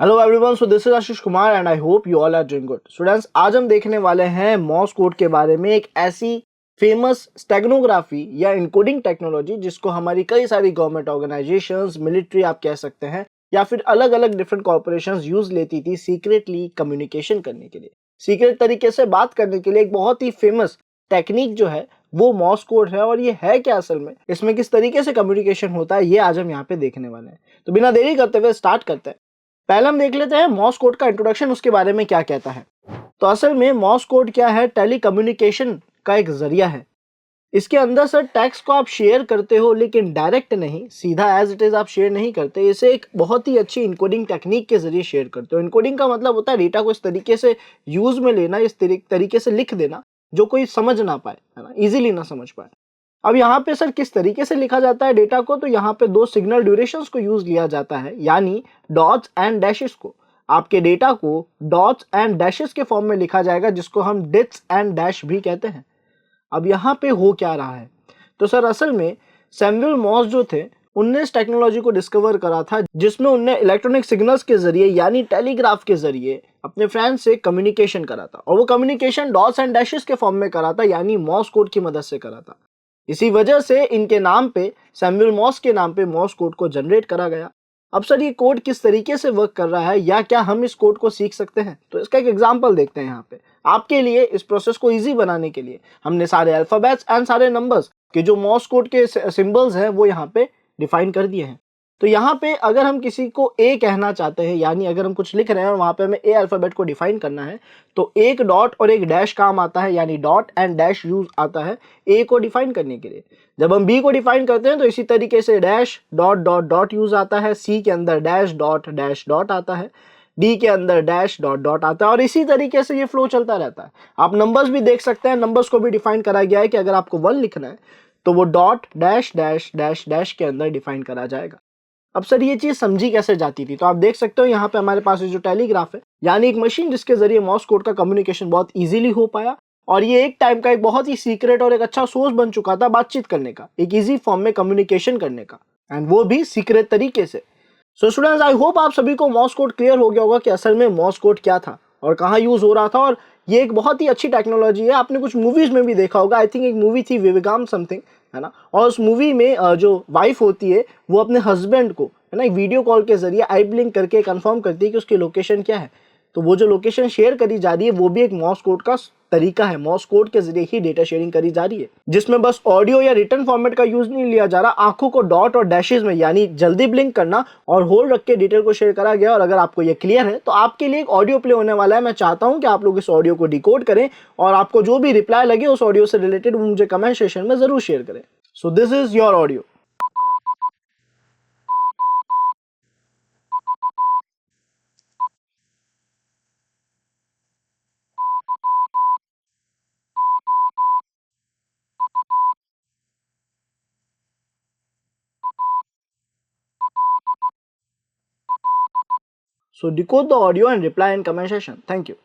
Hello everyone, so this is Ashish Kumar and I hope you all are doing good. Students, आज हम देखने वाले हैं मॉर्स कोड के बारे में, एक ऐसी फेमस स्टेगनोग्राफी या इनकोडिंग टेक्नोलॉजी जिसको हमारी कई सारी गवर्नमेंट ऑर्गेनाइजेशंस, मिलिट्री आप कह सकते हैं, या फिर अलग अलग डिफरेंट कॉर्पोरेशंस यूज लेती थी सीक्रेटली कम्युनिकेशन करने के लिए, सीक्रेट तरीके से बात करने के लिए। एक बहुत ही फेमस टेक्निक जो है वो मॉर्स कोड है। और ये है क्या असल में, इसमें किस तरीके से कम्युनिकेशन होता है, ये आज हम यहाँ पे देखने वाले हैं। तो बिना देरी करते हुए स्टार्ट करते हैं। पहले हम देख लेते हैं मॉर्स कोड का इंट्रोडक्शन, उसके बारे में क्या कहता है। तो असल में मॉर्स कोड क्या है? टेलीकम्युनिकेशन का एक जरिया है। इसके अंदर सर टेक्स्ट को आप शेयर करते हो, लेकिन डायरेक्ट नहीं, सीधा एज इट इज आप शेयर नहीं करते। इसे एक बहुत ही अच्छी इनकोडिंग टेक्निक के जरिए शेयर करते हो। इनकोडिंग का मतलब होता है डेटा को इस तरीके से यूज में लेना, इस तरीके से लिख देना जो कोई समझ ना पाए, है ना, इजीली ना समझ पाए। अब यहाँ पे सर किस तरीके से लिखा जाता है डेटा को, तो यहाँ पे दो सिग्नल ड्यूरेशंस को यूज लिया जाता है, यानी डॉट्स एंड डैशेस को। आपके डेटा को डॉट्स एंड डैशेस के फॉर्म में लिखा जाएगा, जिसको हम डिट्स एंड डैश भी कहते हैं। अब यहाँ पे हो क्या रहा है, तो सर असल में सैमुअल मॉर्स जो थे, उनने इस टेक्नोलॉजी को डिस्कवर करा था, जिसमें उनने इलेक्ट्रॉनिक सिग्नल्स के जरिए यानी टेलीग्राफ के जरिए अपने फ्रेंड से कम्युनिकेशन करा था। और वो कम्युनिकेशन डॉट्स एंड डैशेस के फॉर्म में करा था, यानी मॉर्स कोड की मदद से करा था। इसी वजह से इनके नाम पे, सैमुअल मॉर्स के नाम पे, मॉर्स कोड को जनरेट करा गया। अब सर ये कोड किस तरीके से वर्क कर रहा है, या क्या हम इस कोड को सीख सकते हैं, तो इसका एक एग्जांपल देखते हैं। यहाँ पे आपके लिए इस प्रोसेस को इजी बनाने के लिए हमने सारे अल्फाबेट्स एंड सारे नंबर्स के जो मॉर्स कोड के सिंबल्स हैं वो यहाँ पे डिफाइन कर दिए हैं। तो यहाँ पे अगर हम किसी को ए कहना चाहते हैं, यानी अगर हम कुछ लिख रहे हैं और वहां पे हमें ए अल्फाबेट को डिफाइन करना है, तो एक डॉट और एक डैश काम आता है, यानी डॉट एंड डैश यूज आता है ए को डिफाइन करने के लिए। जब हम बी को डिफाइन करते हैं तो इसी तरीके से dash dot dot dot use आता है, सी के अंदर डैश डॉट आता है, डी के अंदर डैश डॉट डॉट आता है, और इसी तरीके से ये फ्लो चलता रहता है। आप नंबर्स भी देख सकते हैं, नंबर्स को भी डिफाइन करा गया है कि अगर आपको 1 लिखना है तो वो dot dash dash dash dash के अंदर डिफाइन करा जाएगा। अब सर ये चीज समझी कैसे जाती थी, तो आप देख सकते हो यहाँ पे हमारे पास जो टेलीग्राफ है, यानी एक मशीन जिसके जरिए मॉर्स कोड का कम्युनिकेशन बहुत इजीली हो पाया। और ये एक टाइम का एक बहुत ही सीक्रेट और एक अच्छा सोर्स बन चुका था बातचीत करने का, एक इजी फॉर्म में कम्युनिकेशन करने का, एंड वो भी सीक्रेट तरीके से। सो स्टूडेंट्स, आई होप आप सभी को मॉर्स कोड क्लियर हो गया होगा कि असल में मॉर्स कोड क्या था और कहाँ यूज हो रहा था। और ये एक बहुत ही अच्छी टेक्नोलॉजी है, आपने कुछ मूवीज में भी देखा होगा। आई थिंक एक मूवी थी विवेगाम समथिंग, है ना, और उस मूवी में जो वाइफ होती है वो अपने हस्बैंड को, है ना, एक वीडियो कॉल के जरिए आई ब्लिंक करके कंफर्म करती है कि उसकी लोकेशन क्या है। तो वो जो लोकेशन शेयर करी जा रही है वो भी एक मॉर्स कोड का तरीका है। मॉर्स कोड के जरिए ही डेटा शेयरिंग करी जा रही है, जिसमें बस ऑडियो या रिटर्न फॉर्मेट का यूज नहीं लिया जा रहा, आंखों को डॉट और डैशेस में, यानी जल्दी ब्लिंक करना और होल्ड रख के डिटेल को शेयर करा गया। और अगर आपको ये क्लियर है तो आपके लिए एक ऑडियो प्ले होने वाला है। मैं चाहता हूं कि आप लोग इस ऑडियो को डिकोड करें और आपको जो भी रिप्लाई लगे उस ऑडियो से रिलेटेड मुझे कमेंट सेक्शन में जरूर शेयर करें। सो this is your audio. So decode the audio and reply in comment section. Thank you.